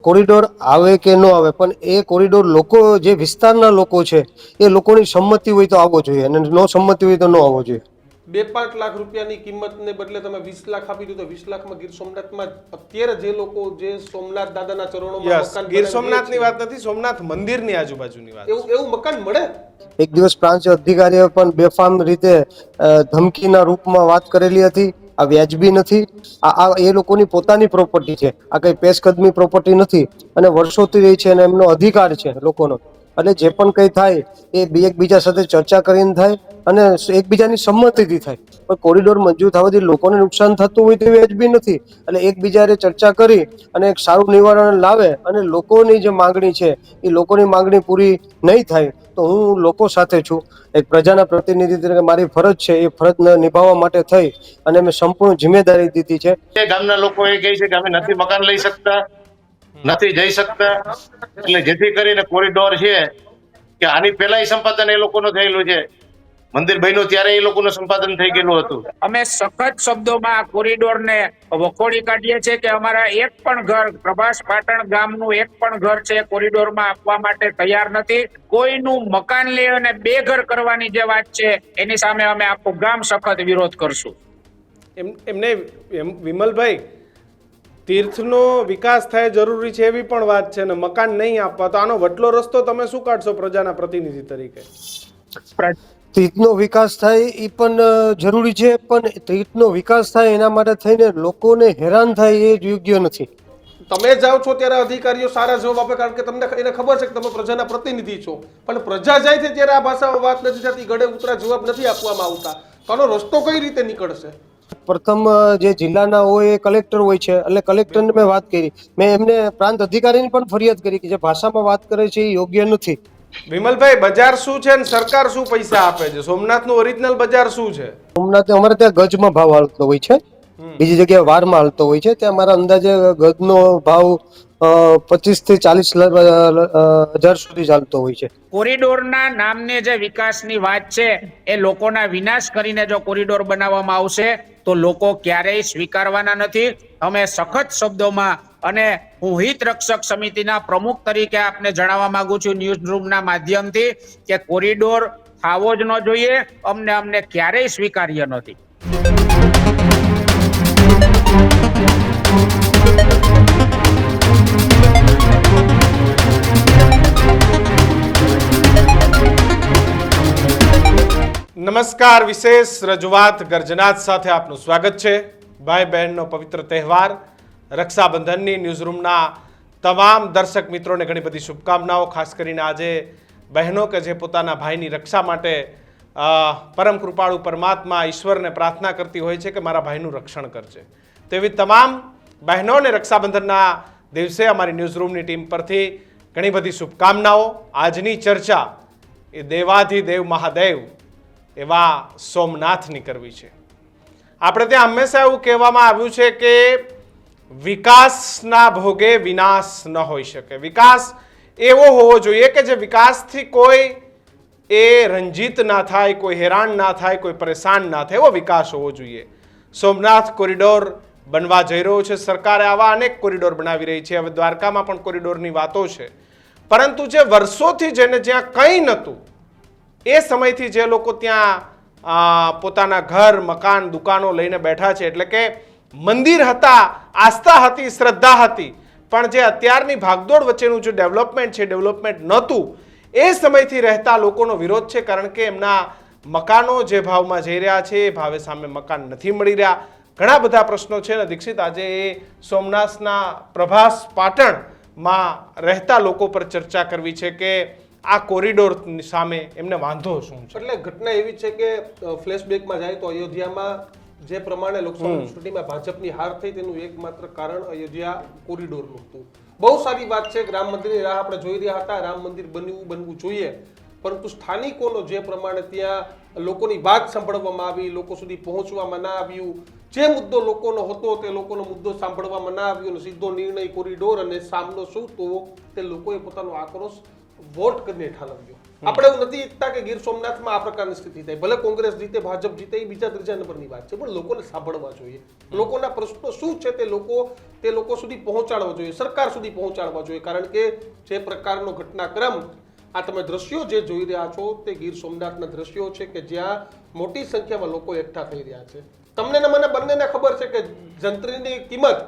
Corridor આવે કે ન આવે પણ એ કોરિડોર લોકો જે વિસ્તારના લોકો છે એ લોકોની સંમતિ હોય તો આવવો જોઈએ અને નો સંમતિ હોય તો ન આવવો જોઈએ. 2-5 લાખ રૂપિયાની કિંમતને બદલે તમે 20 લાખ આપી દો તો 20 લાખમાં ગીર સોમનાથમાં અત્યારે જે લોકો જે સોમનાથ દાદાના ચરણોમાં યસ, મકાન ગીર બનાવી સોમનાથની છે, વાત નથી, સોમનાથ મંદિરની આજુબાજુની વાત. એવું મકાન મળે. એક દિવસ પ્રાંત અધિકારીએ પણ બેફામ રીતે ધમકીના રૂપમાં વાત કરેલી હતી. આ વ્યાજબી નથી. આ એ લોકોની પોતાની પ્રોપર્ટી છે. આ કઈ પેશકદમી પ્રોપર્ટી નથી અને વર્ષોથી રહી છે અને એમનો અધિકાર છે લોકોનો. એટલે જે પણ કઈ થાય એ એકબીજા સાથે ચર્ચા કરીને થાય અને એકબીજાની સંમતિથી થાય. પણ કોરિડોર મંજૂર થવાથી લોકોને નુકસાન થતું હોય તો વ્યાજબી નથી. એટલે એકબીજાને ચર્ચા કરી અને એક સારું નિવારણ લાવે અને લોકોની જે માંગણી છે એ લોકોની માંગણી પૂરી નહીં થાય તો હું લોકો સાથે છું. એક પ્રજાના પ્રતિનિધિ તરીકે મારી ફરજ છે એ ફરજ નિભાવવા માટે થઈ અને મેં સંપૂર્ણ જિમ્મેદારી દીધી છે. ગામના લોકો એ કહે છે કે અમે નથી મકાન લઈ શકતા, નથી જઈ શકતા, એટલે જેથી કરીને કોરિડોર છે કે આની પહેલા સંપાદન એ લોકોનું થયેલું છે. મંદિર બન્યું ત્યારે એ લોકોનું સંપાદન થઈ ગયેલું હતું. અમે સખત શબ્દોમાં કોરિડોરને વખોડી કાઢીએ છીએ કે અમારા એક પણ ઘર પ્રભાસ પાટણ ગામનું એક પણ ઘર છે કોરિડોરમાં આપવા માટે તૈયાર નથી. કોઈનું મકાન લે અને બેઘર કરવાની જે વાત છે એની સામે અમે આખું ગામ સખત વિરોધ કરશું. એમને વિમલભાઈ, તીર્થનો વિકાસ થાય જરૂરી છે એવી પણ વાત છે ને મકાન નહીં આપવા, તો આનો વટલો રસ્તો તમે શું કાઢશો પ્રજાના પ્રતિનિધિ તરીકે? તીર્થનો વિકાસ થાય એ પણ જરૂરી છે પણ તીર્થનો વિકાસ થાય એના માટે થઈને લોકોને હેરાન થાય એ યોગ્ય નથી. તમે જાઓ છો ત્યારે અધિકારીઓ સારા જવાબ આપે કારણ કે તમને એને ખબર છે કે તમે પ્રજાના પ્રતિનિધિ છો, પણ પ્રજા જાય છે ત્યારે આ ભાષામાં વાત નથી થતી, ગળે ઉતરા જવાબ નથી આપવામાં આવતા. તો આનો રસ્તો કઈ રીતે નીકળશે? પ્રથમ જે જિલ્લાના હોય એ કલેક્ટર હોય છે એટલે કલેક્ટરને મેં વાત કરી. મેં એમને પ્રાંત અધિકારીની પણ ફરિયાદ કરી કે જે ભાષામાં વાત કરે છે એ યોગ્ય નથી. વિમલભાઈ, બજાર શું છે અને સરકાર શું પૈસા આપે છે? સોમનાથનું ઓરિજિનલ બજાર શું છે? સોમનાથ અમારે ત્યાં ગજમાં ભાવ હાલતો હોય છે, બીજી જગ્યાએ વારમાં હાલતો હોય છે. ત્યાં મારા અંદાજે ગજનો ભાવ 25 થી 40 હજાર સુધી ચાલતો હોય છે. કોરિડોરના નામને જે વિકાસની વાત છે એ લોકોના વિનાશ કરીને જો કોરિડોર બનાવવામાં આવશે તો લોકો ક્યારેય સ્વીકારવાના નથી. અમે સખત શબ્દોમાં અને હું હિત રક્ષક સમિતિના પ્રમુખ તરીકે આપને જણાવવા માંગુ છું ન્યૂઝ રૂમના માધ્યમથી કે કોરિડોર થાવો જ ન જોઈએ. અમને ક્યારેય સ્વીકાર્ય નથી. નમસ્કાર, વિશેષ રજૂઆત ગર્જનાથ સાથે આપનું સ્વાગત છે. ભાઈ બહેનનો પવિત્ર તહેવાર રક્ષાબંધનની ન્યૂઝરૂમના તમામ દર્શક મિત્રોને ઘણી બધી શુભકામનાઓ. ખાસ કરીને આજે બહેનો કે જે પોતાના ભાઈની રક્ષા માટે પરમ કૃપાળુ પરમાત્મા ઈશ્વરને પ્રાર્થના કરતી હોય છે કે મારા ભાઈનું રક્ષણ કરજે. તેવી તમામ બહેનોને રક્ષાબંધનના દિવસે અમારી ન્યૂઝરૂમની ટીમ પરથી ઘણી બધી શુભકામનાઓ. આજની ચર્ચા એ દેવાધિદેવ મહાદેવ એવા સોમનાથની કરવી છે. આપણે ત્યાં હંમેશા એવું કહેવામાં આવ્યું છે કે વિકાસના ભોગે વિનાશ ન હોઈ શકે. વિકાસ એવો હોવો જોઈએ કે જે વિકાસથી કોઈ એ રંજિત ના થાય, કોઈ હેરાન ના થાય, કોઈ પરેશાન ના થાય, એવો વિકાસ હોવો જોઈએ. સોમનાથ કોરિડોર બનવા જઈ રહ્યો છે. સરકારે આવા અનેક કોરિડોર બનાવી રહી છે. હવે દ્વારકામાં પણ કોરિડોરની વાતો છે, પરંતુ જે વર્ષોથી જેને જ્યાં કંઈ નહોતું એ સમયથી જે લોકો ત્યાં પોતાના ઘર, મકાન, દુકાનો લઈને બેઠા છે, એટલે કે મંદિર હતા, આસ્થા હતી, શ્રદ્ધા હતી, પણ જે અત્યારની ભાગદોડ વચ્ચેનું જે ડેવલપમેન્ટ છે, ડેવલપમેન્ટ નહોતું, એ સમયથી રહેતા લોકોનો વિરોધ છે. કારણ કે એમના મકાનો જે ભાવમાં જઈ રહ્યા છે એ ભાવે સામે મકાન નથી મળી રહ્યા. ઘણા બધા પ્રશ્નો છે ને દીક્ષિત, આજે એ સોમનાથના પ્રભાસ પાટણમાં રહેતા લોકો પર ચર્ચા કરવી છે કે આ કોરિડોર સામે એમને વાંધો શું છે. એટલે ઘટના એવી છે કે ફ્લેશબેકમાં જાય તો અયોધ્યામાં જે પ્રમાણે લોકસભા ચૂંટણીમાં ભાજપની હાર થઈ તેનું એકમાત્ર કારણ અયોધ્યા કોરિડોરનું હતું. બહુ સારી વાત છે કે રામ મંદિરની રાહ આપણે જોઈ રહ્યા હતા, રામ મંદિર બનવું જોઈએ, પરંતુ સ્થાનિકોનો જે પ્રમાણે ત્યાં લોકોની વાત સાંભળવામાં આવી, લોકો સુધી પહોંચવામાં ના આવ્યું, જે મુદ્દો લોકોનો હતો તે લોકોનો મુદ્દો સાંભળવામાં ના આવ્યો અને સીધો નિર્ણય કોરિડોર અને સામનો શું તો તે લોકોએ પોતાનો આક્રોશ વોટ કરીને ઠાલવ્યો. આપણે એવું નથી ઈચ્છતા કે ગીર સોમનાથમાં આ પ્રકારની સ્થિતિ થાય. ભલે કોંગ્રેસ જીતે, ભાજપ જીતે, એ બીજા ત્રીજા નંબરની વાત છે, પણ લોકોને સાંભળવા જોઈએ. લોકોના પ્રશ્નો શું છે તે લોકો સુધી પહોંચાડવા જોઈએ, સરકાર સુધી પહોંચાડવા જોઈએ. કારણ કે જે પ્રકારનો ઘટનાક્રમ આ તમે દ્રશ્યો જે જોઈ રહ્યા છો તે ગીર સોમનાથના દ્રશ્યો છે કે જ્યાં મોટી સંખ્યામાં લોકો એકઠા થઈ રહ્યા છે. તમને ને મને બંનેને ખબર છે કે જંત્રીની કિંમત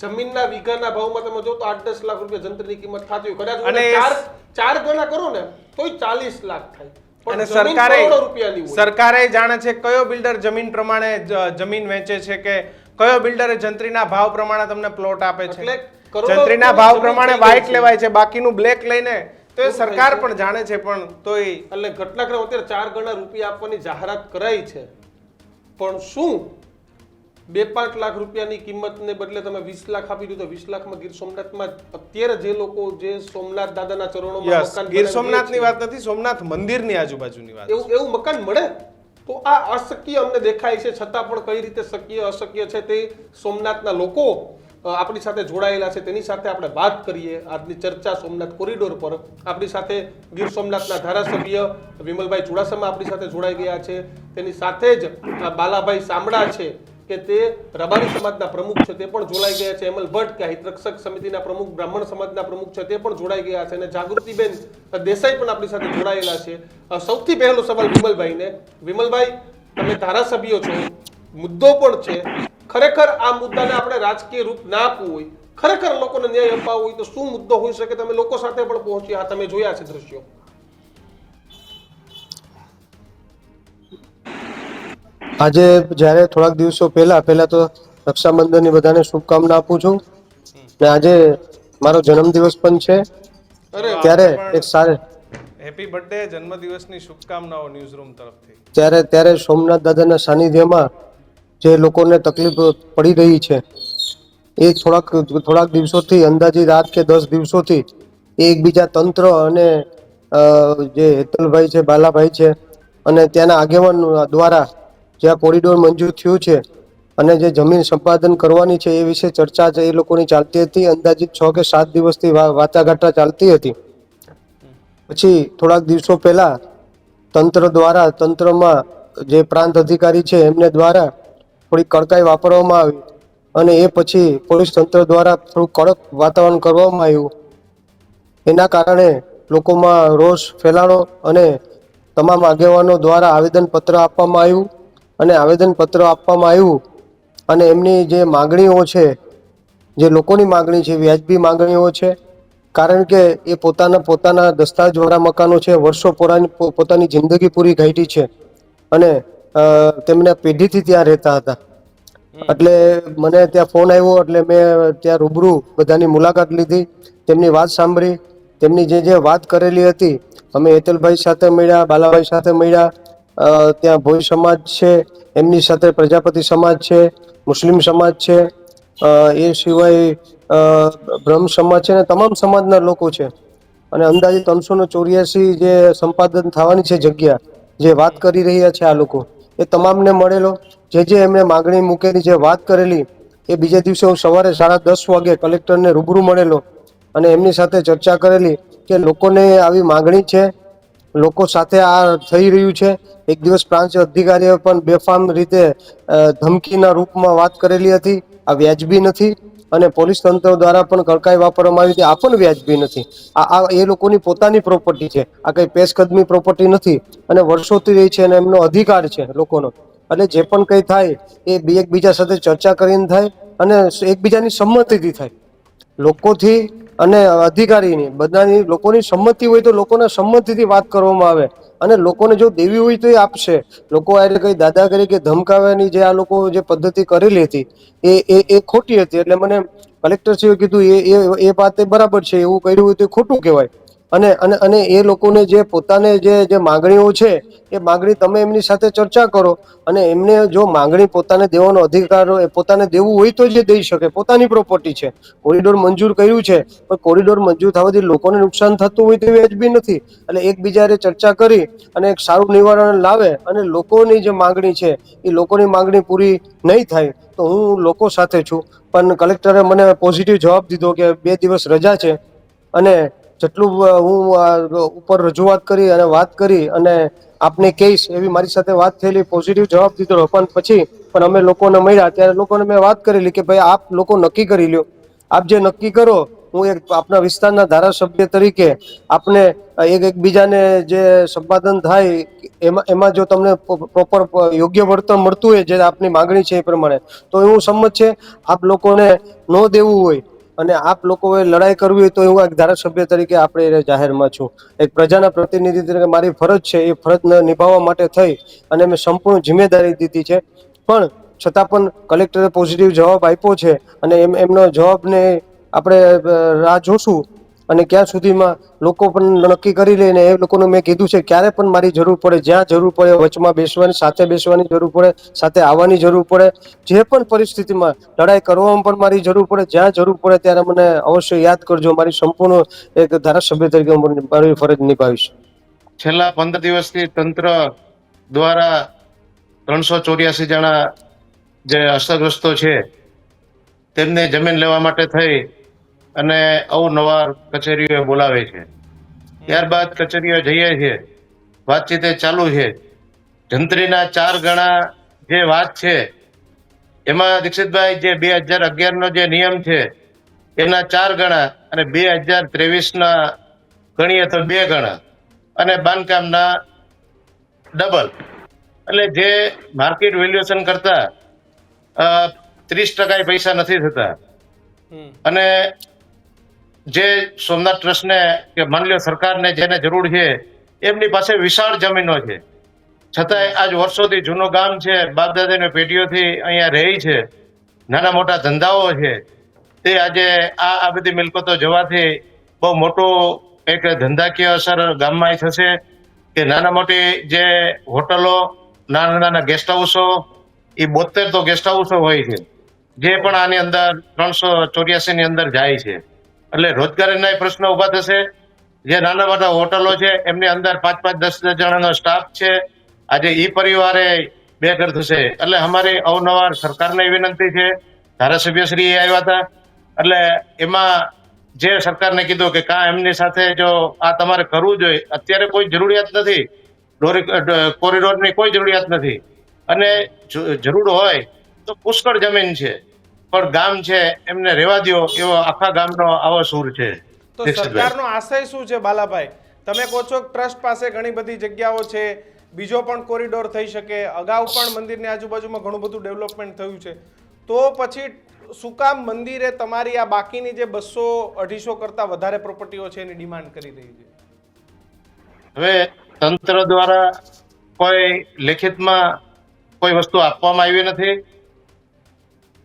જમીનના વીઘાના ભાવમાં તમે જો તો 8-10 લાખ રૂપિયા જંત્રીની કિંમત થતી હોય. કદાચ ચાર ગણા કરો ને તોય 40 લાખ થાય. અને પણ જમીન કરોડો રૂપિયાની હોય. સરકારે જાણે છે કયો બિલ્ડર જમીન પ્રમાણે જમીન વેચે છે કે કયો બિલ્ડરે જંત્રીના ભાવ પ્રમાણે તમને પ્લોટ આપે છે. એટલે કરોડો જંત્રીના રૂપિયાની ભાવ જમીન પ્રમાણે થઈ ગઈ વ્હાઈટ છે. લેવાય છે, બાકીનું બ્લેક લઈને તો એ સરકાર પણ જાણે છે, પણ તોય એટલે ઘટનાક્રમ અત્યારે 4 ગણા રૂપિયા આપવાની જાહેરાત કરાઈ છે, પણ શું 2-5 લાખ રૂપિયાની કિંમતને બદલે તમે 20 લાખ આપી દો તો 20 લાખમાં ગીર સોમનાથમાં અત્યારે જે લોકો જે સોમનાથ દાદાના ચરણોમાં યસ, મકાન ગીર બનાવી સોમનાથની છે, વાત નથી, સોમનાથ મંદિરની આજુબાજુની વાત. એવું મકાન મળે? તો આ અશક્ય અમને દેખાય છે, છતાં પણ કઈ રીતે શક્ય અશક્ય છે તે સોમનાથના લોકો આપણી સાથે જોડાયેલા છે, તેની સાથે આપણે વાત કરીએ. આજની ચર્ચા સોમનાથ કોરિડોર પર. આપણી સાથે ગીર સોમનાથના ધારાસભ્ય વિમલભાઈ ચુડાસમા આપણી સાથે જોડાઈ ગયા છે. તેની સાથે જ બાલાભાઈ સામડા છે કે તે રબારી સમાજના પ્રમુખ છે, તે પણ જોડાઈ ગયા છે. અમલ ભટ્ટ કે હિતરક્ષક સમિતિના પ્રમુખ, બ્રાહ્મણ સમાજના પ્રમુખ છે, તે પણ જોડાઈ ગયા છે. અને જાગૃતિબેન દેસાઈ પણ આપણી સાથે જોડાયેલા છે. સૌથી પહેલો સવાલ વિમલભાઈને. વિમલભાઈ, તમે ધારાસભ્યો છો, મુદ્દો પણ છે. ખરેખર આ મુદ્દાને આપણે રાજકીય રૂપ ના આપવું હોય, ખરેખર લોકોને ન્યાય અપાવવો હોય તો શું મુદ્દો હોઈ શકે? તમે લોકો સાથે પણ પહોંચ્યા, તમે જોયા છે દ્રશ્યો. આજે જ્યારે થોડાક દિવસો પહેલા તો રક્ષાબંધનની બધાને શુભકામના આપું છું. ને આજે મારો જન્મદિવસ પણ છે, અરે ત્યારે એક સારે હેપી બર્થડે, જન્મદિવસની શુભકામનાઓ ન્યૂઝરૂમ તરફથી. ત્યારે સોમનાથ દાદાના સાનિધ્યમાં જે લોકોને તકલીફ પડી રહી છે એ થોડાક દિવસોથી, અંદાજિત 8 કે 10 દિવસોથી એ એકબીજા તંત્ર અને જે હેતલભાઈ છે, બાલાભાઈ છે અને ત્યાંના આગેવાન દ્વારા જે આ કોરિડોર મંજૂર થયું છે અને જે જમીન સંપાદન કરવાની છે એ વિશે ચર્ચા છે એ લોકોની ચાલતી હતી. અંદાજિત 6 કે 7 દિવસથી વાટાઘાટા ચાલતી હતી. પછી થોડાક દિવસો પહેલા તંત્રમાં જે પ્રાંત અધિકારી છે એમને દ્વારા થોડી કડકાઈ વાપરવામાં આવી અને એ પછી પોલીસ તંત્ર દ્વારા થોડું કડક વાતાવરણ કરવામાં આવ્યું. એના કારણે લોકોમાં રોષ ફેલાણો અને તમામ આગેવાનો દ્વારા આવેદનપત્ર આપવામાં આવ્યું અને એમની જે માગણીઓ છે, જે લોકોની માગણી છે, વ્યાજબી માગણીઓ છે. કારણ કે એ પોતાના દસ્તાવેજવાળા મકાનો છે, વર્ષો પોતાની જિંદગી પૂરી કાઢી છે અને તેમને પેઢીથી ત્યાં રહેતા હતા. એટલે મને ત્યાં ફોન આવ્યો એટલે મેં ત્યાં રૂબરૂ બધાની મુલાકાત લીધી, તેમની વાત સાંભળી. તેમની જે વાત કરેલી હતી, અમે હેતલભાઈ સાથે મળ્યા, બાલાભાઈ સાથે મળ્યા, ત્યાં ભોઈ સમાજ છે એમની સાથે, પ્રજાપતિ સમાજ છે, મુસ્લિમ સમાજ છે, એ સિવાય બ્રહ્મ સમાજ છે ને તમામ સમાજના લોકો છે. અને અંદાજે 384 જે સંપાદન થવાની છે જગ્યા, જે વાત કરી રહ્યા છે આ લોકો, એ તમામને મળેલો. જે એમને માગણી મૂકેલી છે, વાત કરેલી, એ બીજા દિવસે હું સવારે 10:30 વાગે કલેક્ટરને રૂબરૂ મળેલો અને એમની સાથે ચર્ચા કરેલી કે લોકોને આવી માગણી છે, લોકો સાથે આ થઈ રહ્યું છે. એક દિવસ પ્રાંત અધિકારીએ પણ બેફામ રીતે ધમકીના રૂપમાં વાત કરેલી હતી. આ વ્યાજબી નથી અને પોલીસ તંત્ર દ્વારા પણ કડકાઈ વાપરવામાં આવી હતી. આ પણ વ્યાજબી નથી. આ એ લોકોની પોતાની પ્રોપર્ટી છે, આ કઈ પેશકદમી પ્રોપર્ટી નથી અને વર્ષોથી રહી છે અને એમનો અધિકાર છે લોકોનો. એટલે જે પણ કંઈ થાય એ એકબીજા સાથે ચર્ચા કરીને થાય અને એકબીજાની સંમતિથી થાય, લોકોથી અને અધિકારીની બધાની લોકોની સંમતિ હોય તો લોકોના સંમતિથી વાત કરવામાં આવે અને લોકોને જો દેવી હોય તો એ આપશે. લોકો આ કઈ દાદાગીરી કે ધમકાવવાની જે આ લોકો જે પદ્ધતિ કરેલી હતી એ ખોટી હતી. એટલે મને કલેક્ટરશ્રીએ કીધું એ વાત બરાબર છે, એવું કર્યું હોય તો ખોટું કહેવાય. અને એ લોકોને જે પોતાને જે માગણીઓ છે એ માગણી તમે એમની સાથે ચર્ચા કરો અને એમને જો માગણી પોતાને દેવાનો અધિકાર હોય, પોતાને દેવું હોય તો જે દઈ શકે, પોતાની પ્રોપર્ટી છે. કોરિડોર મંજૂર કર્યું છે પણ કોરિડોર મંજૂર થવાથી લોકોને નુકસાન થતું હોય તો વ્યાજબી નથી. એટલે એકબીજાને ચર્ચા કરી અને એક સારું નિવારણ લાવે અને લોકોની જે માગણી છે એ લોકોની માગણી પૂરી નહીં થાય તો હું લોકો સાથે છું. પણ કલેક્ટરે મને પોઝિટિવ જવાબ દીધો કે 2 દિવસ રજા છે અને જેટલું હું ઉપર રજૂઆત કરી અને વાત કરી અને આપને કહીશ એવી મારી સાથે વાત થયેલી, પોઝિટિવ જવાબ દીધો. પણ પછી પણ અમે લોકોને મળ્યા ત્યારે લોકોને મેં વાત કરેલી કે ભાઈ આપ લોકો નક્કી કરી લ્યો, આપ જે નક્કી કરો. હું એક આપણા વિસ્તારના ધારાસભ્ય તરીકે આપને એકબીજાને જે સંપાદન થાય એમાં જો તમને પ્રોપર યોગ્ય વળતર મળતું હોય, જે આપની માંગણી છે એ પ્રમાણે, તો એવું સંમત છે. આપ લોકોને ન દેવું હોય અને આપ લોકોએ લડાઈ કરવી હોય તો હું એક ધારાસભ્ય તરીકે આપણે જાહેરમાં છું. એક પ્રજાના પ્રતિનિધિ તરીકે મારી ફરજ છે, એ ફરજ નિભાવવા માટે થઈ અને મેં સંપૂર્ણ જિમ્મેદારી દીધી છે. પણ છતાં પણ કલેક્ટરે પોઝિટિવ જવાબ આપ્યો છે અને એમનો જવાબને આપણે રાહ જોશું. અને ક્યાં સુધીમાં લોકો પણ નક્કી કરી લે ને એ લોકોને મેં કીધું છે ક્યારે પણ મારી જરૂર પડે, જ્યાં જરૂર પડે વચમાં બેસવાની, સાથે બેસવાની જરૂર પડે, સાથે આવવાની જરૂર પડે, જે પણ પરિસ્થિતિમાં લડાઈ કરવામાં પણ મારી જરૂર પડે, જ્યાં જરૂર પડે ત્યારે મને અવશ્ય યાદ કરજો. મારી સંપૂર્ણ એક ધારાસભ્ય તરીકે મારી ફરજ નિભાવીશ. છેલ્લા 15 દિવસથી તંત્ર દ્વારા 384 જણા જે અસરગ્રસ્તો છે તેમને જમીન લેવા માટે થઈ અને અવનવાર કચેરીઓ બોલાવે છે. ત્યારબાદ કચેરીઓ જઈએ છે, વાતચીત ચાલુ છે. જંત્રીના 4 ગણા જે વાત છે એમાં દીક્ષિતભાઈ જે 2011 નો જે નિયમ છે એના 4 ગણા અને 2023 ગણીએ તો 2 ગણા અને બાંધકામના ડબલ. એટલે જે માર્કેટ વેલ્યુએશન કરતા 30% પૈસા નથી થતા. અને જે સોમનાથ ટ્રસ્ટને કે માની લો સરકારને જેને જરૂર છે એમની પાસે વિશાળ જમીનો છે, છતાંય આજ વર્ષોથી જૂનું ગામ છે, બાપ દાદાની પેઢીઓથી અહીંયા રહે છે, નાના મોટા ધંધાઓ છે, તે આજે આ બધી મિલકતો જવાથી બહુ મોટું એક ધંધાકીય અસર ગામમાં થશે કે નાના મોટી જે હોટલો, નાના નાના ગેસ્ટ હાઉસો, એ 72 તો ગેસ્ટ હાઉસો હોય છે જે પણ આની અંદર 384 ની અંદર જાય છે. એટલે રોજગારીના પ્રશ્નો ઉભા થશે. જે નાના મોટા હોટલો છે એમની અંદર 5-5, 10-10 જણાનો સ્ટાફ છે, આજે ઈ પરિવારે બેઘર થશે. એટલે અમારી અવનવાર સરકારને વિનંતી છે, ધારાસભ્યશ્રી આવ્યા હતા એટલે એમાં જે સરકારને કીધું કે એમની સાથે જો આ તમારે કરવું જોઈએ, અત્યારે કોઈ જરૂરિયાત નથી, કોરિડોરની કોઈ જરૂરિયાત નથી અને જરૂર હોય તો પુષ્કળ જમીન છે, પણ ગામ છે એમને રહેવા દો એવો આખા ગામનો આવો સૂર છે. તો સરકારનો આશય શું છે બાલાભાઈ? તમે કહો છો ટ્રસ્ટ પાસે ઘણી બધી જગ્યાઓ છે, બીજો પણ કોરિડોર થઈ શકે, અગાઉ પણ મંદિરની આજુબાજુમાં ઘણું બધું ડેવલપમેન્ટ થયું છે, તો પછી શું કામ મંદિરે તમારી આ બાકીની જે 200-250 કરતા વધારે પ્રોપર્ટીઓ છે એની ડિમાન્ડ કરી રહી છે? હવે તંત્ર દ્વારા કોઈ લેખિતમાં કોઈ વસ્તુ આપવામાં આવી નથી,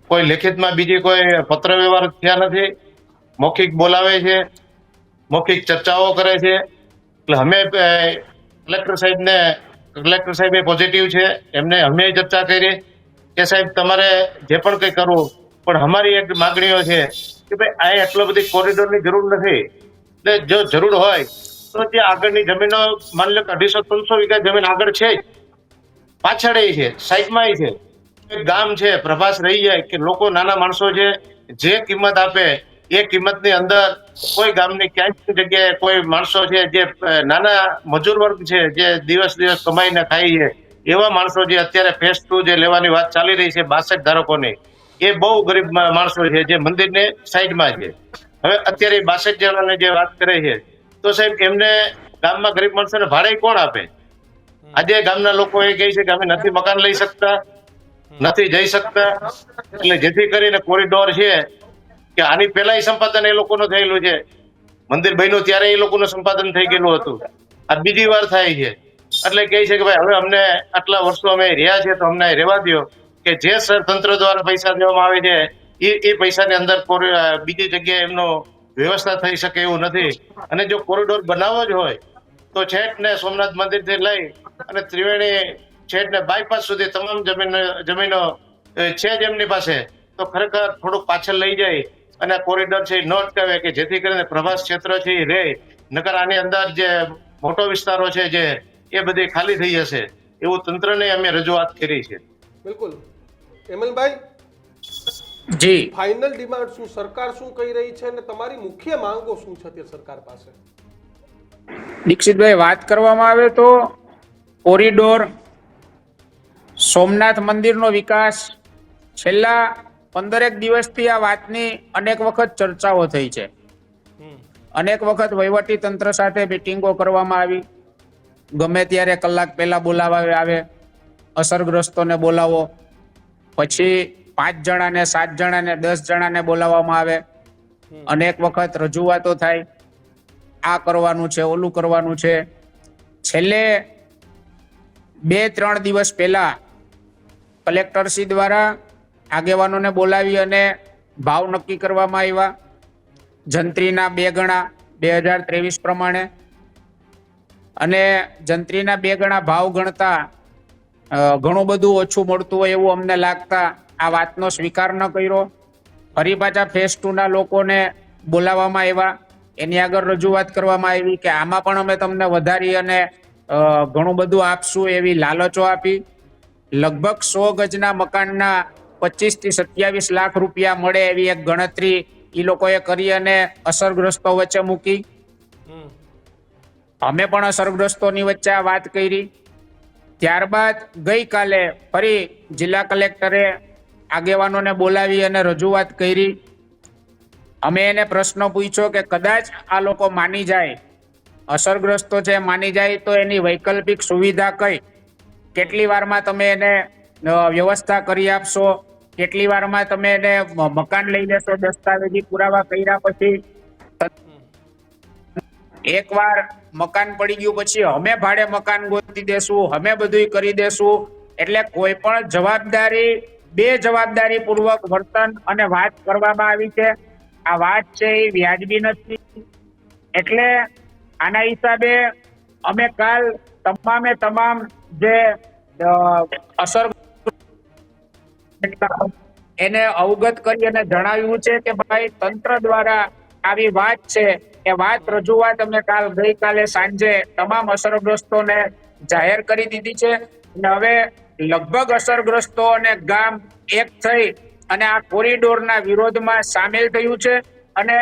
કોઈ લેખિતમાં બીજી કોઈ પત્ર વ્યવહાર થયા નથી. મૌખિક બોલાવે છે, મૌખિક ચર્ચાઓ કરે છે. એટલે અમે કલેક્ટર સાહેબ પોઝિટિવ છે, એમને અમે ચર્ચા કરી કે સાહેબ તમારે જે પણ કંઈ કરવું, પણ અમારી એક માગણીઓ છે કે ભાઈ આ એટલો બધી કોરિડોરની જરૂર નથી. એટલે જો જરૂર હોય તો જે આગળની જમીનો માની લો કે 250-300 વીઘા જમીન આગળ છે, પાછળ છે, સાઈડમાં છે, ગામ છે, પ્રભાસ રહી જાય કે લોકો નાના માણસો છે, જે કિંમત આપે એ કિંમતની અંદર કોઈ ગામની ક્યાંય જગ્યાએ કોઈ માણસો છે જે નાના મજૂર વર્ગ છે, જે દિવસ કમાઈને ખાય છે, એવા માણસો જે અત્યારે ફેઝ 2 જે લેવાની વાત ચાલી રહી છે 62 ધારકોની, એ બહુ ગરીબ માણસો છે જે મંદિરની સાઈડમાં છે. હવે અત્યારે 62 જણાને જે વાત કરે છે તો સાહેબ એમને ગામમાં ગરીબ માણસોને ભાડે કોણ આપે? આજે ગામના લોકો એ કહે છે કે અમે નથી મકાન લઈ શકતા, નથી જઈ શકતા. એટલે જેથી કરીને કોરિડોર છે કે આની પહેલા સંપાદન એ લોકોનું થયેલું છે, મંદિર બન્યું ત્યારે એ લોકોનું સંપાદન થઈ ગયેલું હતું, આ બીજી વાર થાય છે. એટલે કહે છે કે ભાઈ હવે અમને આટલા વર્ષો અમે રહ્યા છે તો અમને રહેવા દો, કે જે તંત્ર દ્વારા પૈસા દેવામાં આવે છે એ પૈસાની અંદર બીજી જગ્યાએ એમનો વ્યવસ્થા થઈ શકે એવું નથી. અને જો કોરિડોર બનાવવો જ હોય તો છેક ને સોમનાથ મંદિરથી લઈ અને ત્રિવેણી છેક ને બાયપાસ સુધી તમામ જમીનો છે જ એમની પાસે, તો ખરેખર થોડુંક પાછળ લઈ જાય અને કોરિડોર છે ન અટકાવે કે જેથી કરીને પ્રવાસ ક્ષેત્ર છે એ રહે. નકર આની અંદર જે મોટો વિસ્તારો છે જે એ બધી ખાલી થઈ જશે એવું તંત્રને અમે રજૂઆત કરી છે. બિલકુલ. હેમલભાઈ, જી ફાઇનલ ડિમાન્ડ શું, સરકાર શું કહી રહી છે અને તમારી મુખ્ય માંગો શું છે તે સરકાર પાસે? દીક્ષિતભાઈ, વાત કરવામાં આવે તો કોરિડોર, સોમનાથ મંદિરનો વિકાસ, છેલ્લા 15 દિવસથી આ વાતની અનેક વખત ચર્ચાઓ થઈ છે. અનેક વખત વહીવટી તંત્ર સાથે મિટિંગો કરવામાં આવી. ગમે ત્યારે કલાક પહેલા બોલાવવા આવે, અસરગ્રસ્તોને બોલાવો, પછી 5 જણાને, 7 જણાને, 10 જણાને બોલાવવામાં આવે. અનેક વખત રજૂઆતો થાય, આ કરવાનું છે, ઓલું કરવાનું છે. છેલ્લે 2-3 દિવસ પહેલા કલેક્ટરશ્રી દ્વારા આગેવાનોને બોલાવી અને ભાવ નક્કી કરવામાં આવ્યા. જંત્રીના 2 ગણા 2023 પ્રમાણે, અને જંત્રીના 2 ગણા ભાવ ગણતા ઘણું બધું ઓછું મળતું હોય એવું અમને લાગતા આ વાતનો સ્વીકાર ન કર્યો. ફરી પાછા ફેઝ 2 ના લોકોને બોલાવવામાં આવ્યા, એની આગળ રજૂઆત કરવામાં આવી કે આમાં પણ અમે તમને વધારી અને ઘણું બધું આપશું એવી લાલચો આપી. લગભગ 100 ગજના મકાનના 25 થી 27 લાખ રૂપિયા મળે એવી એક ગણતરી એ લોકોએ કરી અને અસરગ્રસ્તો વચ્ચે મૂકી. અમે પણ અસરગ્રસ્તોની વચ્ચે આ વાત કરી. ત્યારબાદ ગઈકાલે ફરી જિલ્લા કલેક્ટરે આગેવાનોને બોલાવી અને રજૂઆત કરી. અમે એને પ્રશ્ન પૂછ્યો કે કદાચ આ લોકો માની જાય, અસરગ્રસ્તો છે માની જાય, તો એની વૈકલ્પિક સુવિધા કઈ, કેટલી વારમાં તમે એને વ્યવસ્થા કરી આપશો, કેટલી વારમાં તમે એને મકાન લઈ લેશો દસ્તાવેજી પુરાવા કર્યા પછી. એકવાર મકાન પડી ગયું પછી અમે ભાડે મકાન ગોતી દેશું, અમે બધું કરી દેશું. એટલે કોઈ પણ જવાબદારી, બેજવાબદારી પૂર્વક વર્તન અને વાત કરવામાં આવી છે. આ વાત છે એ વ્યાજબી નથી. એટલે આના હિસાબે અમે કાલ તમામ જે અસર એને અવગત કરી અને જણાવ્યું છે કે ભાઈ તંત્ર દ્વારા આવી વાત છે એ વાત રજૂઆત અમે ગઈકાલે સાંજે તમામ અસરગ્રસ્તોને જાહેર કરી દીધી છે. અને હવે લગભગ અસરગ્રસ્તો અને ગામ એક થઈ અને આ કોરિડોરના વિરોધમાં સામેલ થયું છે. અને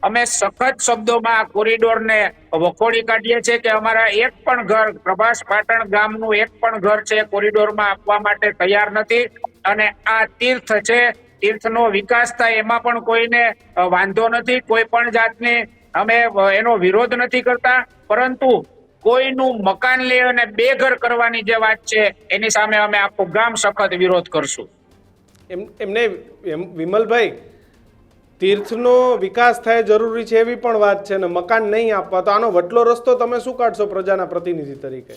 અમે સખત શબ્દોમાં આ કોરિડોરને વખોડી કાઢીએ છીએ કે અમારા એક પણ ઘર, પ્રભાસ પાટણ ગામનું એક પણ ઘર છે કોરિડોરમાં આપવા માટે તૈયાર નથી. અને આ તીર્થ છે, તીર્થનો વિકાસ થાય એમાં પણ કોઈને વાંધો નથી. કોઈ પણ જાતની અમે એનો વિરોધ નથી કરતા, પરંતુ કોઈનું મકાન લે અને બેઘર કરવાની જે વાત છે એની સામે અમે આખું ગામ સખત વિરોધ કરશું. એમને વિમલભાઈ, તીર્થનો વિકાસ થાય જરૂરી છે એવી પણ વાત છે, ને મકાન નહીં આપવા, તો આનો વટલો રસ્તો તમે શું કાઢશો પ્રજાના પ્રતિનિધિ તરીકે?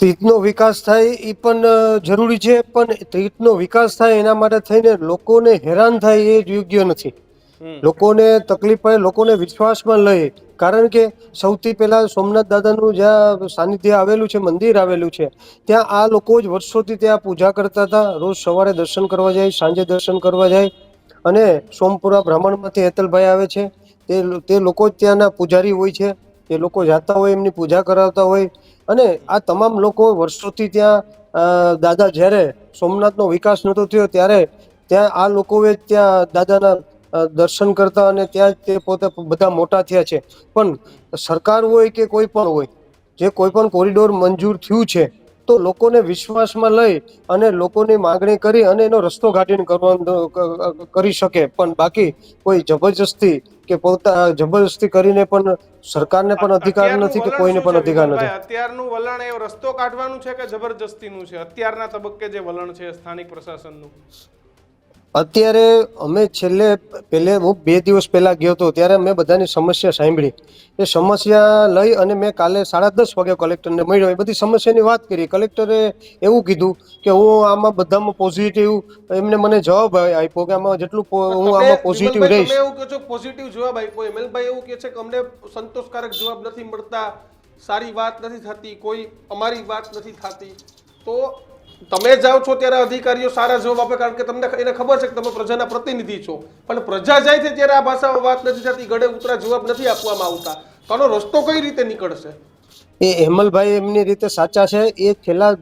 તીર્થનો વિકાસ થાય એ પણ જરૂરી છે, પણ તીર્થનો વિકાસ થાય એના માટે થઈને લોકોને હેરાન થાય એ જ યોગ્ય નથી. લોકોને તકલીફ પડે, લોકોને વિશ્વાસમાં લઈ. કારણ કે સૌથી પહેલા સોમનાથ દાદાનું જ્યાં સાનિધ્ય આવેલું છે, મંદિર આવેલું છે, ત્યાં આ લોકો જ વર્ષોથી ત્યાં પૂજા કરતા હતા. રોજ સવારે દર્શન કરવા જાય, સાંજે દર્શન કરવા જાય. અને સોમપુરા બ્રાહ્મણમાંથી હેતલભાઈ આવે છે, તે લોકો જ ત્યાંના પૂજારી હોય છે. એ લોકો જાતા હોય, એમની પૂજા કરાવતા હોય. અને આ તમામ લોકો વર્ષોથી ત્યાં દાદા જ્યારે સોમનાથનો વિકાસ નહોતો થયો ત્યારે ત્યાં આ લોકોએ ત્યાં દાદાના દર્શન કરતા અને ત્યાં તે પોતે બધા મોટા થયા છે. પણ સરકાર હોય કે કોઈ પણ હોય, જે કોઈ પણ કોરિડોર મંજૂર થયું છે તો લોકોને વિશ્વાસમાં લઈ અને લોકોની માગણી કરી અને એનો રસ્તો કાઢીને કરી શકે. પણ બાકી કોઈ જબરજસ્તી કે જબરજસ્તી કરીને પણ સરકારને પણ અધિકાર નથી કે કોઈને પણ અધિકાર નથી. અત્યારનું વલણ એ રસ્તો કાઢવાનું છે કે જબરજસ્તીનું છે? અત્યારના તબક્કે જે વલણ છે સ્થાનિક પ્રશાસનનું, અત્યારે અમે પહેલે હું 2 દિવસ પહેલા ગયો હતો ત્યારે મેં બધાની સમસ્યા સાંભળી. એ સમસ્યા લઈ અને મેં કાલે 10:30 વાગે કલેક્ટરને મળ્યો. એ બધી સમસ્યાની વાત કરી. કલેક્ટરે એવું કીધું કે હું આમાં બધામાં પોઝિટિવ, એમને મને જવાબ આપ્યો કે આમાં જેટલું હું આમાં પોઝિટિવ રહીશ. તમે એવું કહો છો પોઝિટિવ જવાબ આપ્યો, એમએલભાઈ એવું કહે છે કે અમને સંતોષકારક જવાબ નથી મળતા, સારી વાત નથી થતી, કોઈ અમારી વાત નથી થતી. તો તમે જાઓ છો ત્યારે અધિકારીઓ સારા જવાબ આપે, કારણ કે તમને એને ખબર છે કે તમે પ્રજાના પ્રતિનિધિ છો. પણ પ્રજા જાય છે ત્યારે આ ભાષામાં વાત નથી થતી, ગળે ઉતરા જવાબ નથી આપવામાં આવતા. તો આનો રસ્તો કઈ રીતે નીકળશે? એ હેમલભાઈ એમની રીતે સાચા છે. એ છેલ્લા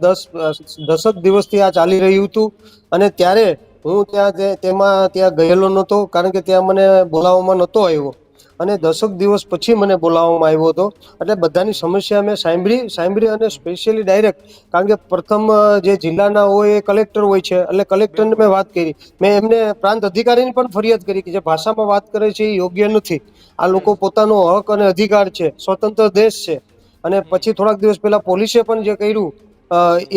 10 દિવસથી આ ચાલી રહ્યું હતું અને ત્યારે હું ત્યાં ગયેલો નહોતો, કારણ કે ત્યાં મને બોલાવવામાં નહોતો આવ્યો અને 10 દિવસ પછી મને બોલાવવામાં આવ્યો હતો. એટલે બધાની સમસ્યા મેં સાંભળી અને સ્પેશિયલી ડાયરેક્ટ, કારણ કે પ્રથમ જે જિલ્લાના હોય એ કલેક્ટર હોય છે, એટલે કલેક્ટરને મેં વાત કરી. મેં એમને પ્રાંત અધિકારીની પણ ફરિયાદ કરી કે જે ભાષામાં વાત કરે છે એ યોગ્ય નથી. આ લોકો પોતાનો હક અને અધિકાર છે, સ્વતંત્ર દેશ છે. અને પછી થોડાક દિવસ પહેલા પોલીસે પણ જે કર્યું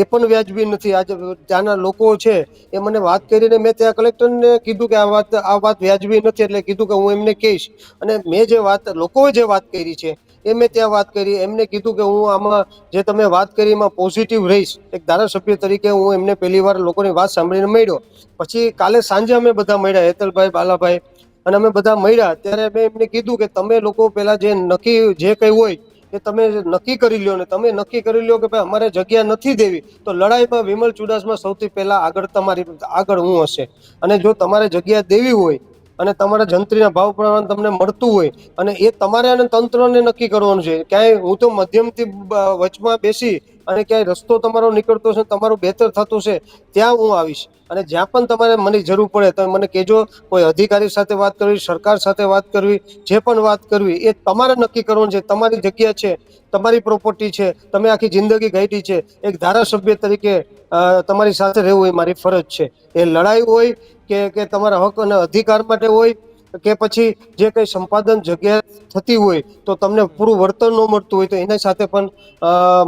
એ પણ વ્યાજબી નથી. આજે ત્યાંના લોકો છે એ મને વાત કરીને મેં ત્યાં કલેક્ટરને કીધું કે આ વાત વ્યાજબી નથી, એટલે કીધું કે હું એમને કહીશ. અને મેં જે લોકોએ જે વાત કરી છે એ મેં ત્યાં વાત કરી. એમને કીધું કે હું આમાં જે તમે વાત કરી એમાં પોઝિટિવ રહીશ. એક ધારાસભ્ય તરીકે હું એમને પહેલી વાર લોકોની વાત સાંભળીને મળ્યો. પછી કાલે સાંજે અમે બધા મળ્યા, હેતલભાઈ, બાલાભાઈ, અને અમે બધા મળ્યા. ત્યારે મેં એમને કીધું કે તમે લોકો પેલા જે કંઈ હોય એ તમે નક્કી કરી લ્યો, ને તમે નક્કી કરી લ્યો કે ભાઈ અમારે જગ્યા નથી દેવી, તો લડાઈમાં વિમલ ચુડાસમા સૌથી પહેલા આગળ હું હશે. અને જો તમારે જગ્યા દેવી હોય અને તમારા જંત્રીના ભાવ પ્રમાણે તમને મળતું હોય, અને એ તમારે અને તંત્રને નક્કી કરવાનું છે. ક્યાંય હું તો મધ્યમથી વચમાં બેસી અને ક્યાંય રસ્તો તમારો નીકળતો છે, તમારું બહેતર થતું છે, ત્યાં હું આવીશ. અને જ્યાં પણ તમારે મને જરૂર પડે તમે મને કહેજો. કોઈ અધિકારી સાથે વાત કરવી, સરકાર સાથે વાત કરવી, જે પણ વાત કરવી એ તમારે નક્કી કરવાનું છે. તમારી જગ્યા છે, તમારી પ્રોપર્ટી છે, તમે આખી જિંદગી ગાઈડી છે. એક ધારાસભ્ય તરીકે તમારી સાથે રહેવું એ મારી ફરજ છે. એ લડાઈ હોય કે તમારા હક અને અધિકાર માટે હોય, કે પછી જે કંઈ સંપાદન જગ્યા થતી હોય તો તમને પૂરું વળતર ન મળતું હોય, તો એના સાથે પણ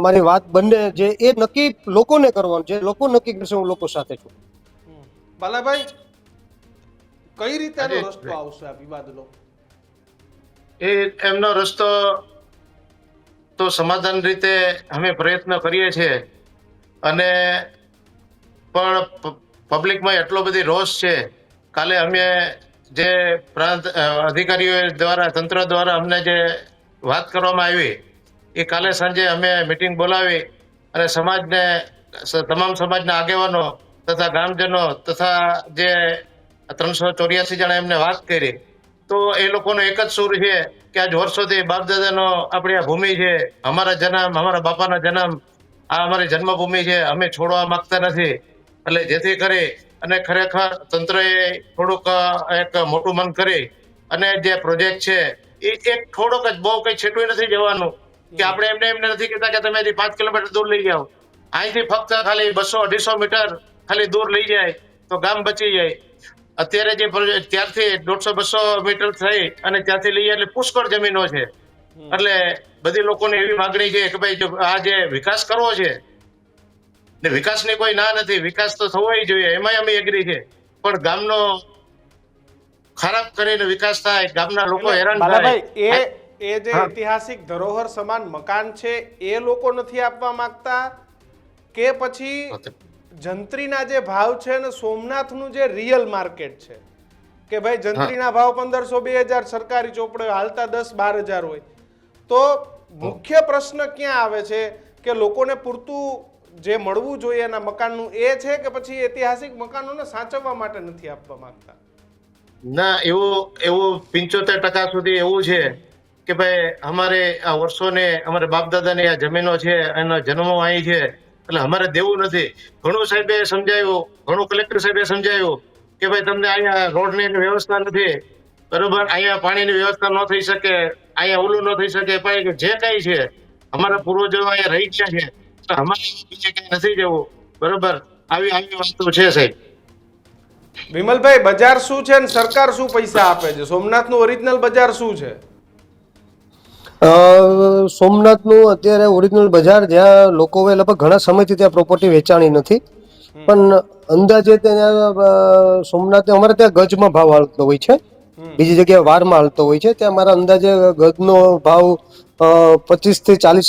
મારી વાત બંને જે એ નક્કી લોકોને કરવાનું, જે લોકો નક્કી કરશે હું લોકો સાથે છું. બાલાભાઈ, કઈ રીતે આનો રસ્તો આવશે આ વિવાદનો? એમનો રસ્તો તો સમાધાન રીતે અમે પ્રયત્ન કરીએ છીએ, અને પણ પબ્લિકમાં એટલો બધી રોષ છે. કાલે અમે જે પ્રાંત અધિકારીઓ દ્વારા, તંત્ર દ્વારા અમને જે વાત કરવામાં આવી એ કાલે સાંજે અમે મિટિંગ બોલાવી અને તમામ સમાજના આગેવાનો તથા ગ્રામજનો તથા જે 384 જણા એમને વાત કરી. તો એ લોકોનો એક જ સૂર છે કે આજ વર્ષોથી બાપ દાદાનો આપણી આ ભૂમિ છે, અમારા જન્મ, અમારા બાપાના જન્મ, આ અમારી જન્મભૂમિ છે, અમે છોડવા માંગતા નથી. એટલે જેથી કરી અને ખરેખર તંત્રએ થોડુંક એક મોટું મન કરી અને જે પ્રોજેક્ટ છે એ એક થોડોક જ, બહુ કઈ છેટું નથી જવાનું કે આપણે એમને નથી કહેતા કે તમે 5 કિલોમીટર દૂર લઈ જાઓ. અહીંથી ફક્ત ખાલી 200-250 મીટર ખાલી દૂર લઈ જાય તો ગામ બચી જાય. અત્યારે જે ત્યારથી 150-200 મીટર થઈ અને ત્યાંથી લઈએ એટલે પુષ્કળ જમીનો છે. એટલે બધી લોકોની એવી માંગણી છે કે ભાઈ આ જે વિકાસ કરવો છે, ને વિકાસની કોઈ ના નથી, વિકાસ તો થવો જોઈએ, એમાં અમે એગ્રી છે. પણ ગામનો ખરાબ કરીને વિકાસ થાય, ગામના લોકો હેરાન થાય. બાલાભાઈ, એ જે ઐતિહાસિક ધરોહર સમાન મકાન છે એ લોકો નથી આપવા માંગતા, કે પછી જંત્રીના જે ભાવ છે ને સોમનાથનું જે રિયલ માર્કેટ છે કે ભાઈ જંત્રીના ભાવ 1500-2000, સરકારી ચોપડે હાલતા 10-12 હજાર હોય, તો મુખ્ય પ્રશ્ન ક્યાં આવે છે કે લોકોને પૂરતું જે મળવું જોઈએ એના મકાનનું એ છે, કે પછી ઐતિહાસિક મકાનોને સાચવવા માટે નથી આપવા માંગતા? ના, એવું 75% સુધી એવું છે કે ભાઈ અમારે આ વર્ષોને અમારે બાપ દાદાની આ જમીનો છે, એનો જન્મો અહીં છે, એટલે અમારે દેવું નથી. ઘણું સાહેબે સમજાવ્યું, ઘણું કલેક્ટર સાહેબે સમજાવ્યું કે ભાઈ તમને અહીંયા રોડની વ્યવસ્થા નથી, બરોબર, અહીંયા પાણીની વ્યવસ્થા ન થઈ શકે, અહીંયા ઓલું ન થઈ શકે, પણ જે કઈ છે અમારા પૂર્વજો અહીંયા રહી ગયા છે, તો અમારે બીજે કઈ નથી જવું, બરોબર. આવી વસ્તુ છે સાહેબ. વિમલભાઈ, બજાર શું છે અને સરકાર શું પૈસા આપે છે? સોમનાથનું ઓરિજિનલ બજાર શું છે? સોમનાથનું અત્યારે ઓરિજિનલ બજાર, જ્યાં લોકોએ લગભગ ઘણા સમયથી ત્યાં પ્રોપર્ટી વેચાણી નથી, પણ અંદાજે ત્યાં સોમનાથ અમારે ત્યાં ગજમાં ભાવ હાલતો હોય છે, બીજી જગ્યાએ વારમાં હાલતો હોય છે. ત્યાં મારા અંદાજે ગજનો ભાવ 25 થી 40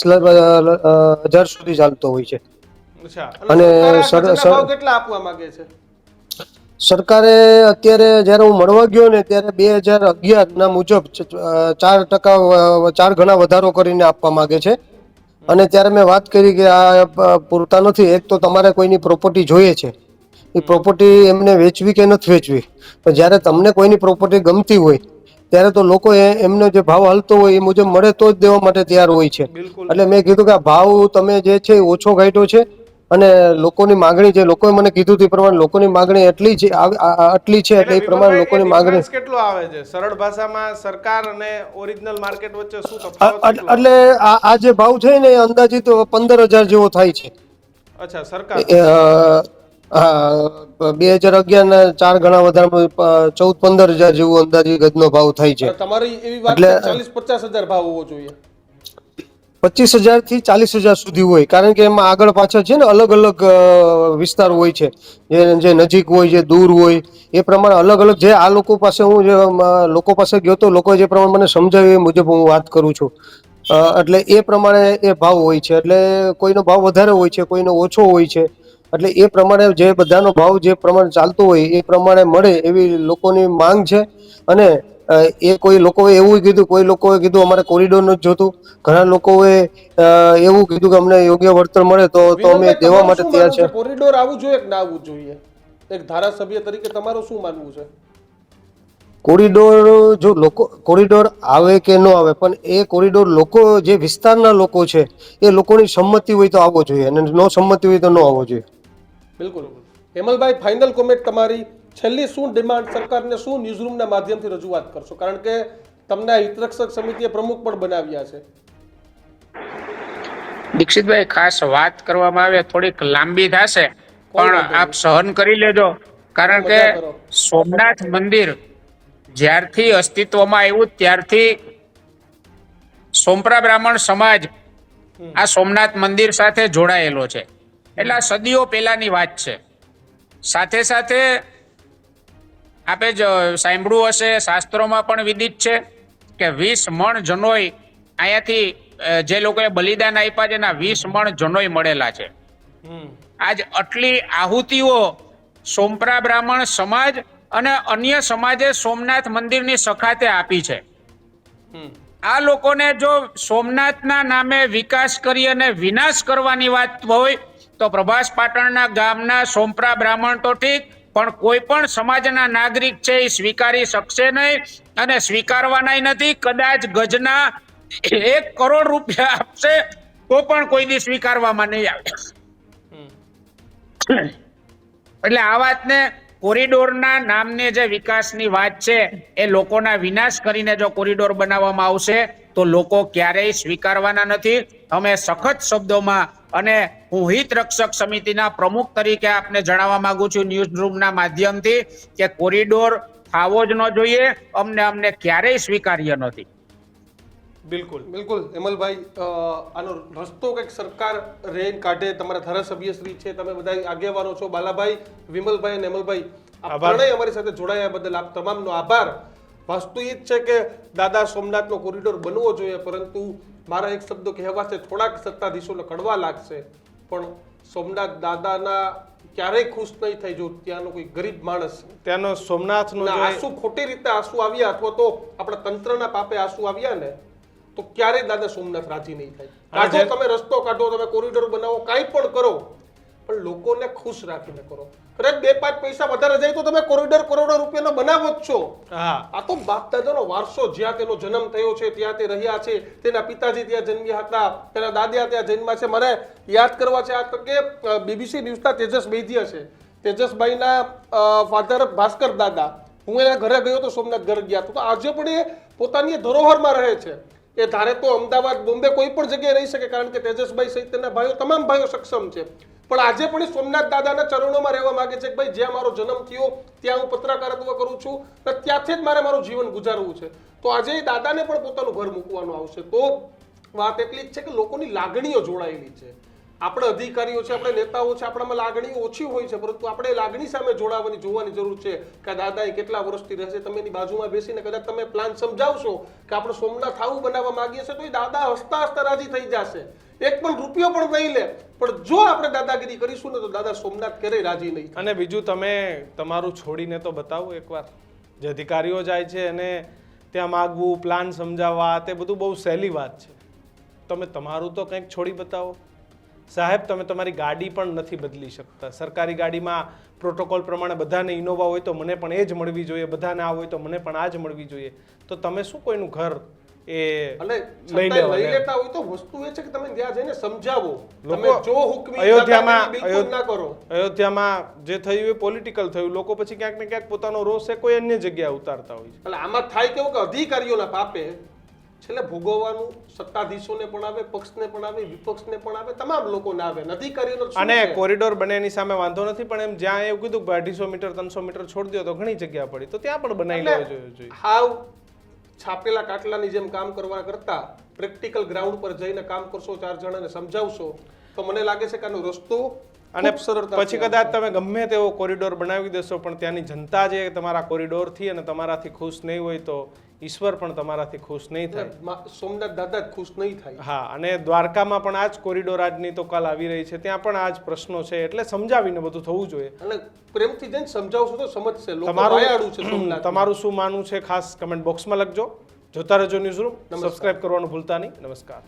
હજાર સુધી ચાલતો હોય છે. અને ભાવ કેટલા આપવા માંગે છે સરકારે? અત્યારે જયારે હું મળવા ગયો ને ત્યારે 2011 ના મુજબ 4 ગણા વધારો કરીને આપવા માંગે છે. અને ત્યારે મેં વાત કરી કે આ પૂરતા નથી. એક તો તમારે કોઈની પ્રોપર્ટી જોઈએ છે, એ પ્રોપર્ટી એમને વેચવી કે નથી વેચવી, પણ જ્યારે તમને કોઈની પ્રોપર્ટી ગમતી હોય ત્યારે તો લોકો એમનો જે ભાવ હાલતો હોય એ મુજબ મળે તો જ દેવા માટે તૈયાર હોય છે. એટલે મેં કીધું કે આ ભાવ તમે જે છે એ ઓછો કાઢ્યો છે, અને લોકોની માંગણી જે લોકોએ મને કીધું તે પ્રમાણે લોકોની માંગણી એટલી છે આટલી છે એટલે એ પ્રમાણે લોકોની માંગણી ડિફરન્સ કેટલો આવે છે સરળ ભાષામાં સરકાર અને ઓરિજિનલ માર્કેટ વચ્ચે શું તફાવત કેટલો આવે? એટલે આ જે ભાવ છે ને એ અંદાજિત 15,000 જેવો થાય છે. અચ્છા સરકાર 2011 ના 4 ગણા વધારે 14-15,000 જેવું અંદાજિત ગજનો ભાવ થાય છે. અને તમારી એવી વાત એટલે- છે 40-50 હજાર ભાવ હોવો જોઈએ. 25,000 થી 40,000 સુધી હોય, કારણ કે એમાં આગળ પાછળ છે ને અલગ અલગ વિસ્તાર હોય છે, જે નજીક હોય, જે દૂર હોય, એ પ્રમાણે અલગ અલગ જે આ લોકો પાસે હું જે લોકો પાસે ગયો તો લોકો જે પ્રમાણે મને સમજાવ્યું એ મુજબ હું વાત કરું છું. એટલે એ પ્રમાણે એ ભાવ હોય છે. એટલે કોઈનો ભાવ વધારે હોય છે, કોઈનો ઓછો હોય છે. એટલે એ પ્રમાણે જે બધાનો ભાવ જે પ્રમાણે ચાલતો હોય એ પ્રમાણે મળે એવી લોકોની માંગ છે. અને એ કોઈ લોકોએ એવું કીધું, કોઈ લોકોએ કીધું અમારે કોરિડોર નથી જોતું, ઘણા લોકોએ એવું કીધું કે અમને યોગ્ય વળતર મળે તો અમે વિમલભાઈ, દેવા તમારું માટે શું તૈયાર માનવું છે. છે? કોરિડોર આવવું જોઈએ કે ના આવવું જોઈએ? એક ધારાસભ્ય તરીકે તમારું શું માનવું છે? કોરિડોર જો લોકો કોરિડોર આવે કે ન આવે, પણ એ કોરિડોર લોકો જે વિસ્તારના લોકો છે એ લોકોની સંમતિ હોય તો આવવો જોઈએ, અને નો સંમતિ હોય તો ન આવવો જોઈએ. બિલકુલ. હેમલભાઈ, ફાઇનલ કોમેન્ટ તમારી. છેલ્લી શું ડિમાન્ડ સરકારને શું ન્યૂઝરૂમના માધ્યમથી રજૂઆત કરશો? કારણ કે તમને આ હિતરક્ષક સમિતિએ પ્રમુખ પણ બનાવ્યા છે. દીક્ષિતભાઈ, ખાસ વાત કરવામાં આવે થોડીક લાંબી થશે, પણ આપ સહન કરી લેજો. કારણ કે મજા કરો. સોમનાથ મંદિર જ્યારથી અસ્તિત્વમાં આવ્યું ત્યારથી સોમપ્રા બ્રાહ્મણ સમાજ આ સોમનાથ મંદિર સાથે જોડાયેલો છે. એટલે આ સદીઓ પહેલાની વાત છે. સાથે સાથે આપે જ સાંભળ્યું હશે, શાસ્ત્રોમાં પણ વિદિત છે કે 20 મણ જનોય અહીંયાથી જે લોકોએ બલિદાન આપ્યા છે એના 20 મણ જનોય મળેલા છે. આજ આટલી આહુતિઓ સોમપ્રા બ્રાહ્મણ સમાજ અને અન્ય સમાજે સોમનાથ મંદિરની સખાતે આપી છે. આ લોકોને જો સોમનાથના નામે વિકાસ કરી અને વિનાશ કરવાની વાત હોય તો પ્રભાસ પાટણના ગામના સોમપ્રા બ્રાહ્મણ તો ઠીક, પણ કોઈ પણ સમાજના નાગરિક છે એ સ્વીકારી શકશે નહીં અને સ્વીકારવાના નથી. કદાચ ગજના 1 કરોડ રૂપિયા આપશે તો પણ કોઈ દી સ્વીકારવામાં નહીં આવે. એટલે આ વાતને કોરિડોરના નામને જે વિકાસની વાત છે એ લોકોના વિનાશ કરીને જો કોરિડોર બનાવવામાં આવશે તો લોકો ક્યારેય સ્વીકારવાના નથી. અમે સખત શબ્દોમાં, અને હું હિત રક્ષક સમિતિના પ્રમુખ તરીકે આપને જણાવવા માંગુ છું ન્યૂઝ રૂમના માધ્યમથી કે કોરિડોર થાવો જ ન જોઈએ. અમને ક્યારેય સ્વીકાર્ય નથી. બિલકુલ. હેમલભાઈ, આનો રસ્તો કંઈક સરકાર રેન કાઢે. તમારા ધારાસભ્ય શ્રી છે, તમે બધા આગેવાનો છો, બાલાભાઈ, વિમલભાઈ અને હેમલભાઈ, આ ત્રણેય અમારી સાથે જોડાયા બદલ આપ તમામનો આભાર. વાસ્તુ એ જ છે કે દાદા સોમનાથનો કોરિડોર બનવો જોઈએ, પરંતુ મારા એક શબ્દો કહેવા છે, થોડાક સત્તાધીશોને કડવા લાગશે, પણ સોમનાથ દાદાના ક્યારેય ખુશ નહીં થઈ જો ત્યાંનો કોઈ ગરીબ માણસ ત્યાંનો સોમનાથનો આંસુ ખોટી રીતે આંસુ આવ્યા અથવા તો આપણા તંત્રના પાપે આંસુ આવ્યા ને તો ક્યારેય દાદા સોમનાથ રાજી નહીં થાય. કાઢો તમે રસ્તો, કાઢો તમે કોરિડોર બનાવો, કાંઈ પણ કરો, પણ લોકોને ખુશ રાખીને કરો. કદાચ 2-5 પૈસા વધારે જાય તો તમે કોરિડોર કરોડો રૂપિયાનો બનાવો જ છો. આ તો બાપ દાદાનો વારસો, જ્યાં તેનો જન્મ થયો છે ત્યાં તે રહ્યા છે, તેના પિતાજી ત્યાં જન્મ્યા હતા, તેના દાદા ત્યાં જન્મ્યા છે. મારે યાદ કરવા છે આ તકે BBC ન્યૂઝના તેજસ વૈદ્ય છે, તેજસભાઈના ફાધર ભાસ્કર દાદા, હું એના ઘરે ગયો તો સોમનાથ ઘર ગયા તો આજે પણ એ પોતાની ધરોહરમાં રહે છે. એ ધારે તો અમદાવાદ, બોમ્બે કોઈ પણ જગ્યાએ રહી શકે, કારણ કે તેજસભાઈ સહિત તેના ભાઈઓ, તમામ ભાઈઓ સક્ષમ છે. પણ આજે પણ સોમનાથ દાદાના ચરણોમાં રહેવા માંગે છે કે ભાઈ જ્યાં મારો જન્મ થયો ત્યાં હું પત્રકારત્વ કરું છું અને ત્યાંથી જ મારે મારું જીવન ગુજારવું છે. તો આજે દાદાને પણ પોતાનું ઘર મૂકવાનું આવશે. તો વાત એટલી જ છે કે લોકોની લાગણીઓ જોડાયેલી છે. આપણે અધિકારીઓ છે, આપણે નેતાઓ છે, આપણામાં લાગણીઓ ઓછી હોય છે, પરંતુ આપણે લાગણી સામે જોડાવાની, જોવાની જરૂર છે કે દાદા કેટલા વર્ષથી રહેશે. તમે એની બાજુમાં બેસીને કદાચ તમે પ્લાન સમજાવશો કે આપણે સોમનાથ આવું બનાવવા માંગીએ છીએ, તો એ દાદા હસતા હસતા રાજી થઈ જશે. 1 પણ રૂપિયો પણ નહીં લે. પણ જો આપણે દાદાગીરી કરીશું ને તો દાદા સોમનાથ ક્યારેય રાજી નહીં. અને બીજું, તમે તમારું છોડીને તો બતાવો એકવાર. જે અધિકારીઓ જાય છે અને ત્યાં માગવું, પ્લાન સમજાવવા, તે બધું બહુ સહેલી વાત છે. તમે તમારું તો કંઈક છોડી બતાવો. સાહેબ, તમે તમારી ગાડી પણ નથી બદલી શકતા. સરકારી ગાડીમાં પ્રોટોકોલ પ્રમાણે બધાને ઇનોવા હોય તો મને પણ એ જ મળવી જોઈએ, બધાને આ હોય તો મને પણ આ જ મળવી જોઈએ. તો તમે શું કોઈનું ઘર એ અને લઈ છતાંય લેવા લઈ એમ. લેતા હોય તો વસ્તુ એ છે કે તમે ત્યાં જઈને સમજાવો. લોકો તમે જો હુકમી અયોધ્યામાં દાદાગીરી બિલકુલ ના કરો. અયોધ્યામાં જે થયું એ પોલિટિકલ થયું. લોકો પછી ક્યાંક ને ક્યાંક પોતાનો રોષ એ કોઈ અન્ય જગ્યાએ ઉતારતા હોય છે. એટલે આમાં થાય કેવું કે અધિકારીઓના પાપે છેલ્લે ભોગવવાનું સત્તાધીશોને પણ આવે, પક્ષને પણ આવે, વિપક્ષને પણ આવે, તમામ લોકોને આવે. અને અધિકારીઓનો શું અને છે? કોરિડોર બને એની સામે વાંધો નથી, પણ એમ જ્યાં એવું કીધું કે 250 મીટર 300 મીટર છોડી દો તો ઘણી જગ્યા પડી, તો ત્યાં પણ બનાવી લેવું જોઈએ. હાવ છાપેલા કાટલાની જેમ કામ કરવા કરતા પ્રેક્ટિકલ ગ્રાઉન્ડ પર જઈને કામ કરશો, 4 જણાને સમજાવશો, તો મને લાગે છે કે આનો રસ્તો અને ખૂબ સરળતાથી પછી કદાચ તમે ગમે તેવો કોરિડોર બનાવી દેશો, પણ ત્યાંની જનતા જે તમારા કોરિડોરથી અને તમારાથી ખુશ નહીં હોય તો ઈશ્વર પણ તમારાથી ખુશ નહીં થાય. સોમનાથ દાદા જ ખુશ નહીં થાય. હા, અને દ્વારકામાં પણ આ જ કોરિડોર આજની તો કાલ આવી રહી છે, ત્યાં પણ આ જ પ્રશ્નો છે. એટલે સમજાવીને બધું થવું જોઈએ. અને પ્રેમથી જઈને સમજાવશો તો સમજશે. લોકો માયાળુ છે સોમનાથ. તમારું શું માનવું છે ખાસ કમેન્ટ બોક્સમાં લખજો. જોતા રહેજો ન્યૂઝરૂમ. સબસ્ક્રાઇબ કરવાનું ભૂલતા નહીં. નમસ્કાર.